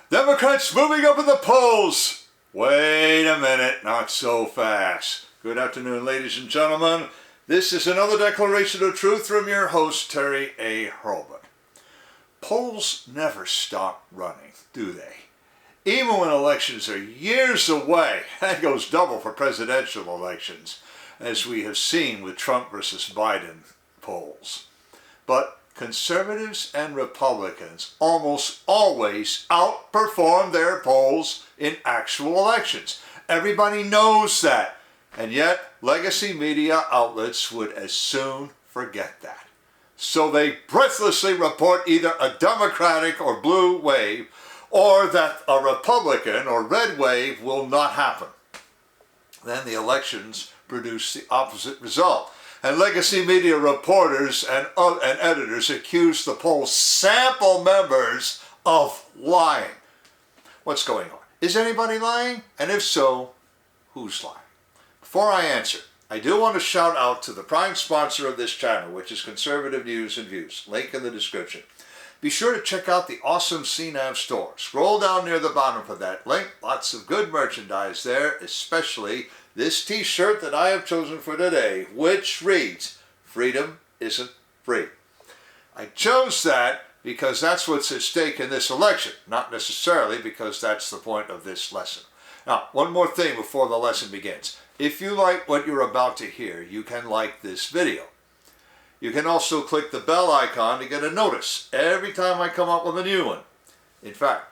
Democrats moving up in the polls. Wait a minute, not so fast. Good afternoon, ladies and gentlemen. This is another declaration of truth from your host, Terry A. Hurlbut. Polls never stop running, do they? Even when elections are years away. That goes double for presidential elections, as we have seen with Trump versus Biden polls. But conservatives and Republicans almost always outperform their polls in actual elections. Everybody knows that. And yet, legacy media outlets would as soon forget that. So they breathlessly report either a Democratic or blue wave, or that a Republican or red wave will not happen. Then the elections produce the opposite result. And legacy media reporters and editors accuse the poll sample members of lying. What's going on? Is anybody lying? And if so, who's lying? Before I answer, I do want to shout out to the prime sponsor of this channel, which is Conservative News and Views. Link in the description. Be sure to check out the awesome CNAV Store. Scroll down near the bottom for that link. Lots of good merchandise there, especially this t-shirt that I have chosen for today, which reads, "Freedom isn't free." I chose that because that's what's at stake in this election, not necessarily because that's the point of this lesson. Now, one more thing before the lesson begins. If you like what you're about to hear, you can like this video. You can also click the bell icon to get a notice every time I come up with a new one. In fact,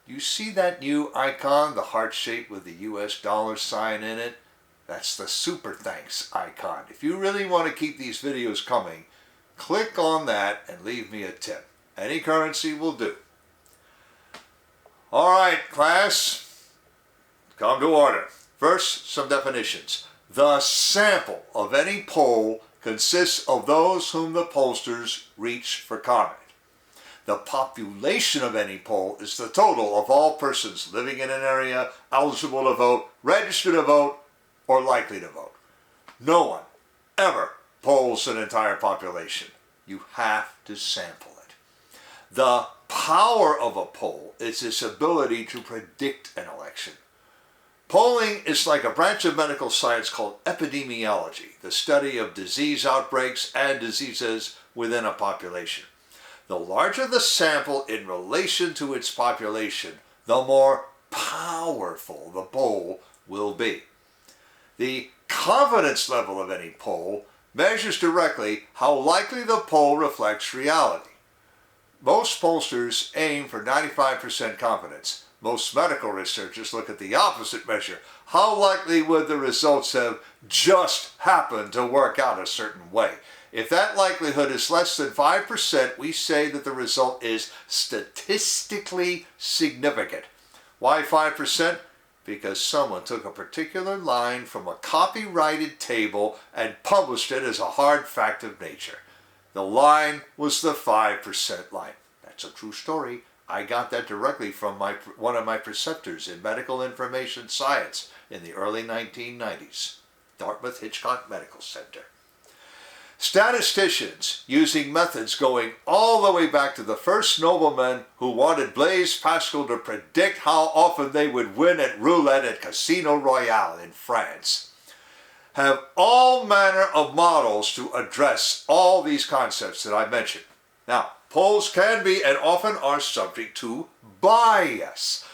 you see that new icon, the heart shape with the US dollar sign in it? That's the super thanks icon. If you really want to keep these videos coming, click on that and leave me a tip. Any currency will do. All right, class, come to order. First, some definitions. The sample of any poll consists of those whom the pollsters reach for comment. The population of any poll is the total of all persons living in an area eligible to vote, registered to vote, or likely to vote. No one ever polls an entire population. You have to sample it. The power of a poll is its ability to predict an election. Polling is like a branch of medical science called epidemiology, the study of disease outbreaks and diseases within a population. The larger the sample in relation to its population, the more powerful the poll will be. The confidence level of any poll measures directly how likely the poll reflects reality. Most pollsters aim for 95% confidence. Most medical researchers look at the opposite measure. How likely would the results have just happened to work out a certain way? If that likelihood is less than 5%, we say that the result is statistically significant. Why 5%? Because someone took a particular line from a copyrighted table and published it as a hard fact of nature. The line was the 5% line. That's a true story. I got that directly from one of my preceptors in medical information science in the early 1990s, Dartmouth Hitchcock Medical Center. Statisticians, using methods going all the way back to the first noblemen who wanted Blaise Pascal to predict how often they would win at roulette at Casino Royale in France, have all manner of models to address all these concepts that I mentioned. Now, polls can be and often are subject to bias.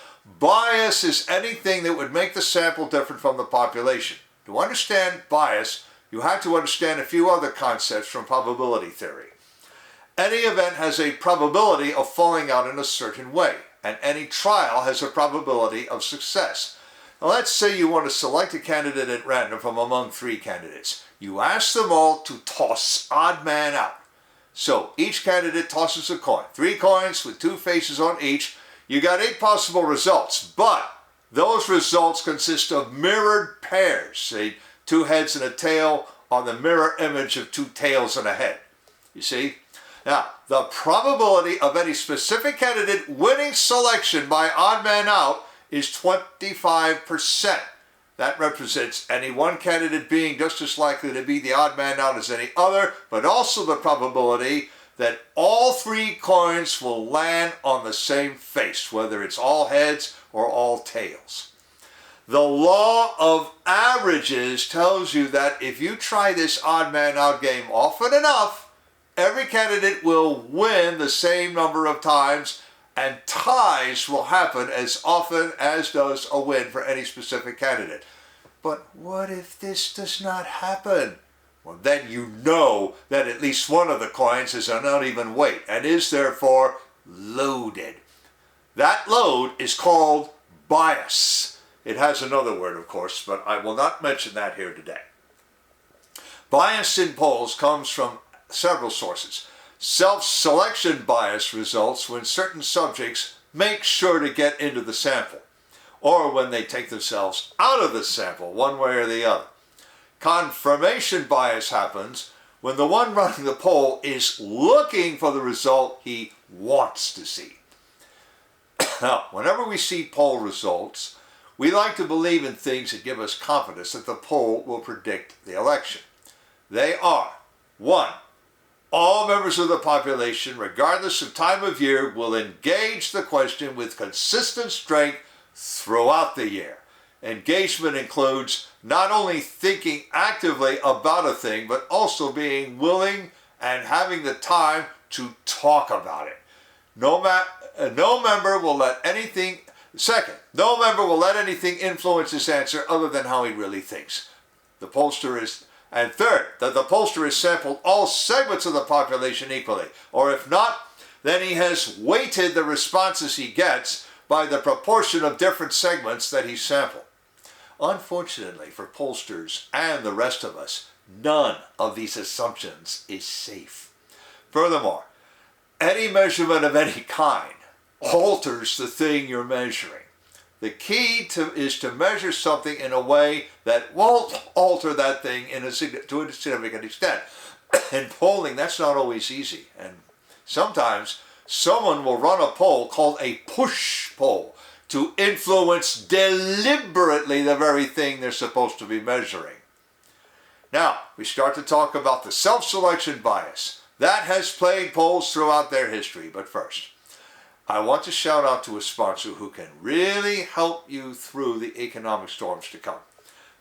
Bias is anything that would make the sample different from the population. To understand bias, you have to understand a few other concepts from probability theory. Any event has a probability of falling out in a certain way, and any trial has a probability of success. Now, let's say you want to select a candidate at random from among 3 candidates. You ask them all to toss odd man out. So each candidate tosses a coin. 3 coins with 2 faces on each. You got 8 possible results, but those results consist of mirrored pairs. Say 2 heads and a tail on the mirror image of 2 tails and a head. You see? Now, the probability of any specific candidate winning selection by odd man out is 25%. That represents any one candidate being just as likely to be the odd man out as any other, but also the probability that all three coins will land on the same face, whether it's all heads or all tails. The law of averages tells you that if you try this odd man out game often enough, every candidate will win the same number of times, and ties will happen as often as does a win for any specific candidate. But what if this does not happen? Well, then you know that at least one of the coins is an uneven weight and is therefore loaded. That load is called bias. It has another word, of course, but I will not mention that here today. Bias in polls comes from several sources. Self-selection bias results when certain subjects make sure to get into the sample, or when they take themselves out of the sample, one way or the other. Confirmation bias happens when the one running the poll is looking for the result he wants to see. Now, whenever we see poll results, we like to believe in things that give us confidence that the poll will predict the election. They are: 1. All members of the population, regardless of time of year, will engage the question with consistent strength throughout the year. Engagement includes not only thinking actively about a thing, but also being willing and having the time to talk about it. No member will let anything influence his answer other than how he really thinks. And third, that the pollster has sampled all segments of the population equally, or if not, then he has weighted the responses he gets by the proportion of different segments that he sampled. Unfortunately for pollsters and the rest of us, none of these assumptions is safe. Furthermore, any measurement of any kind alters the thing you're measuring. The key is to measure something in a way that won't alter that thing to a significant extent. In polling, that's not always easy. And sometimes someone will run a poll called a push poll to influence deliberately the very thing they're supposed to be measuring. Now, we start to talk about the self-selection bias. That has plagued polls throughout their history. But first, I want to shout out to a sponsor who can really help you through the economic storms to come.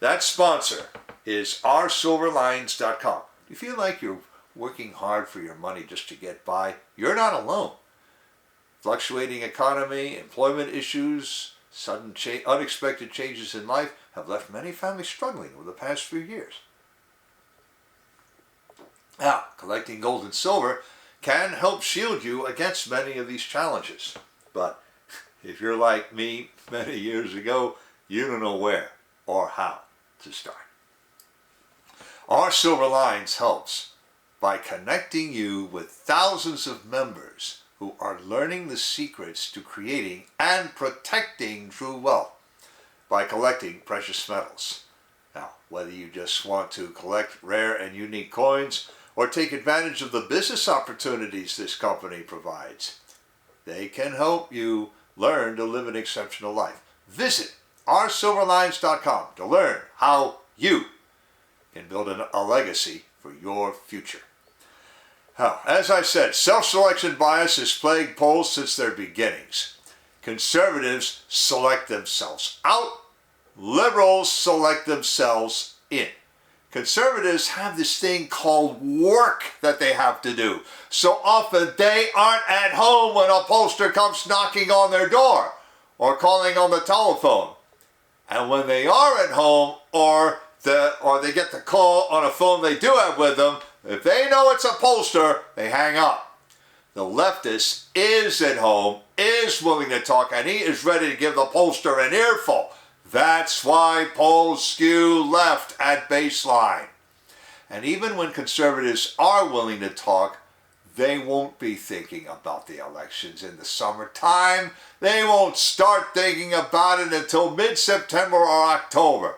That sponsor is oursilverlines.com. You feel like you're working hard for your money just to get by? You're not alone. Fluctuating economy, employment issues, sudden unexpected changes in life have left many families struggling over the past few years. Now, collecting gold and silver can help shield you against many of these challenges. But if you're like me many years ago, you don't know where or how to start. Our Silver Lines helps by connecting you with thousands of members who are learning the secrets to creating and protecting true wealth by collecting precious metals. Now, whether you just want to collect rare and unique coins or take advantage of the business opportunities this company provides, they can help you learn to live an exceptional life. Visit oursilverlines.com to learn how you can build a legacy for your future. Now, as I said, self-selection bias has plagued polls since their beginnings. Conservatives select themselves out, liberals select themselves in. Conservatives have this thing called work that they have to do. So often they aren't at home when a pollster comes knocking on their door or calling on the telephone. And when they are at home or they get the call on a phone they do have with them, if they know it's a pollster, they hang up. The leftist is at home, is willing to talk, and he is ready to give the pollster an earful. That's why polls skew left at baseline. And even when conservatives are willing to talk, they won't be thinking about the elections in the summertime. They won't start thinking about it until mid-September or October.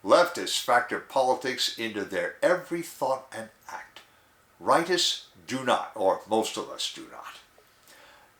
Leftists factor politics into their every thought and act. Rightists do not, or most of us do not.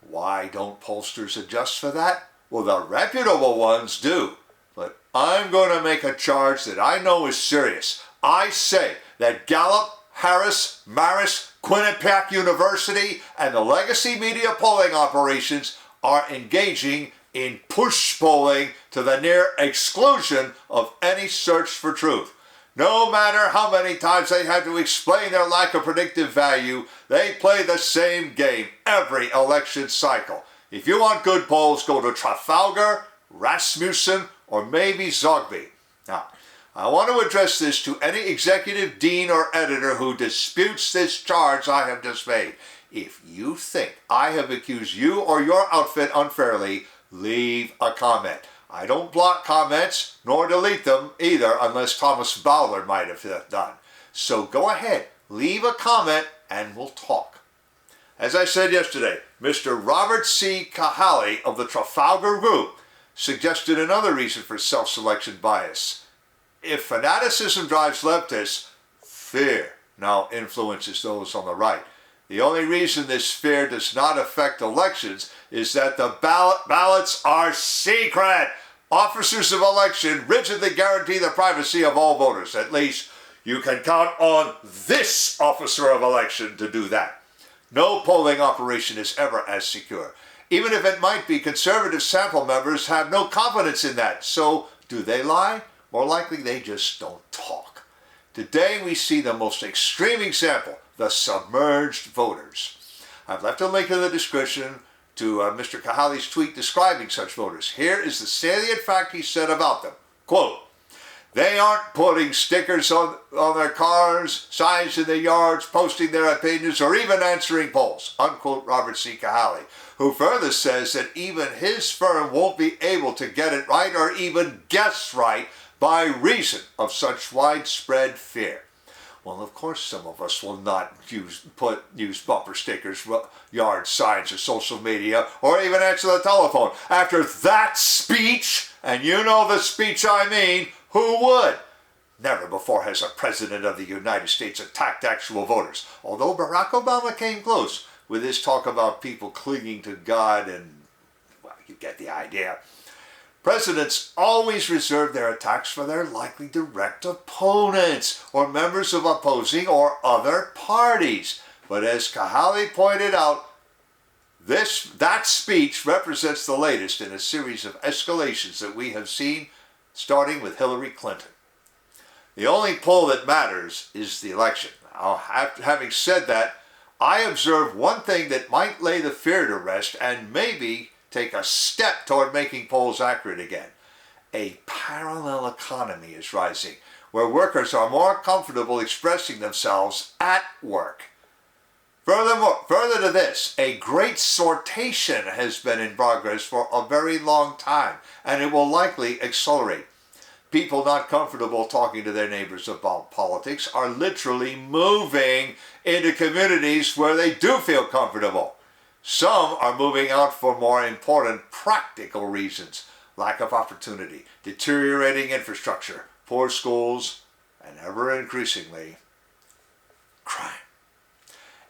Why don't pollsters adjust for that? Well, the reputable ones do. But I'm going to make a charge that I know is serious. I say that Gallup Harris, Marist, Quinnipiac University, and the legacy media polling operations are engaging in push polling to the near exclusion of any search for truth. No matter how many times they had to explain their lack of predictive value, they play the same game every election cycle. If you want good polls, go to Trafalgar, Rasmussen, or maybe Zogby. Now, I want to address this to any executive, dean, or editor who disputes this charge I have just made. If you think I have accused you or your outfit unfairly, leave a comment. I don't block comments, nor delete them either, unless Thomas Ballard might have done. So go ahead, leave a comment, and we'll talk. As I said yesterday, Mr. Robert C. Cahaly of the Trafalgar Group suggested another reason for self-selection bias. If fanaticism drives leftists, fear now influences those on the right. The only reason this fear does not affect elections is that the ballots are secret. Officers of election rigidly guarantee the privacy of all voters. At least you can count on this officer of election to do that. No polling operation is ever as secure. Even if it might be, conservative sample members have no confidence in that. So do they lie? More likely they just don't talk. Today we see the most extreme example, the submerged voters. I've left a link in the description to Mr. Cahaly's tweet describing such voters. Here is the salient fact he said about them. Quote, "They aren't putting stickers on their cars, signs in their yards, posting their opinions, or even answering polls," unquote Robert C. Cahaly, who further says that even his firm won't be able to get it right or even guess right by reason of such widespread fear. Well, of course, some of us will not use bumper stickers, yard signs, or social media, or even answer the telephone. After that speech, and you know the speech I mean, who would? Never before has a president of the United States attacked actual voters, although Barack Obama came close with his talk about people clinging to God and, well, you get the idea. Presidents always reserve their attacks for their likely direct opponents or members of opposing or other parties. But as Cahaly pointed out, that speech represents the latest in a series of escalations that we have seen, starting with Hillary Clinton. The only poll that matters is the election. Now, having said that, I observe one thing that might lay the fear to rest and maybe take a step toward making polls accurate again. A parallel economy is rising, where workers are more comfortable expressing themselves at work. Further to this, a great sortation has been in progress for a very long time, and it will likely accelerate. People not comfortable talking to their neighbors about politics are literally moving into communities where they do feel comfortable. Some are moving out for more important practical reasons: lack of opportunity, deteriorating infrastructure, poor schools, and ever increasingly, crime.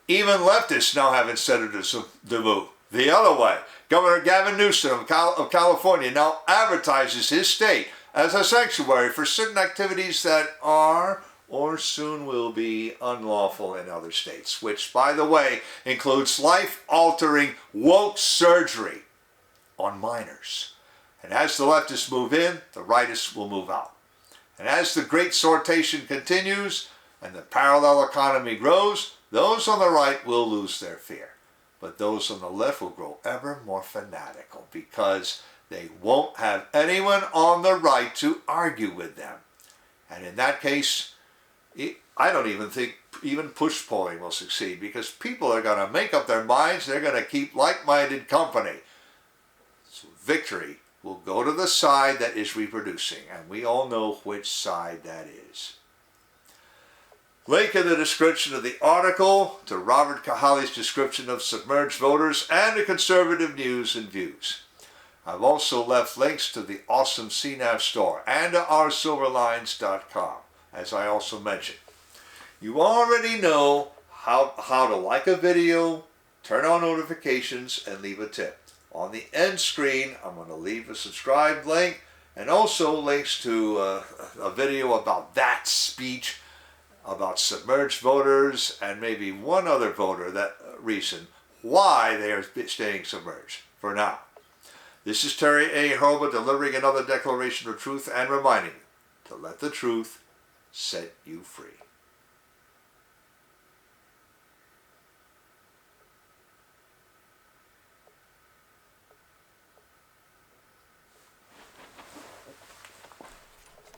Even leftists now have incentives to move the other way. Governor Gavin Newsom of California now advertises his state as a sanctuary for certain activities that are or soon will be unlawful in other states, which, by the way, includes life-altering woke surgery on minors. And as the leftists move in, the rightists will move out. And as the great sortation continues and the parallel economy grows, those on the right will lose their fear. But those on the left will grow ever more fanatical because they won't have anyone on the right to argue with them. And in that case, I don't even think even push polling will succeed, because people are going to make up their minds they're going to keep like-minded company. So victory will go to the side that is reproducing, and we all know which side that is. Link in the description of the article to Robert Cahaly's description of submerged voters and to conservative news and views. I've also left links to the awesome CNAV Store and to oursilverlines.com, as I also mentioned. You already know how to like a video, turn on notifications, and leave a tip. On the end screen, I'm going to leave a subscribe link and also links to a video about that speech about submerged voters and maybe one other voter that reason why they are staying submerged for now. This is Terry A. Hurlbut delivering another declaration of truth and reminding you to let the truth set you free.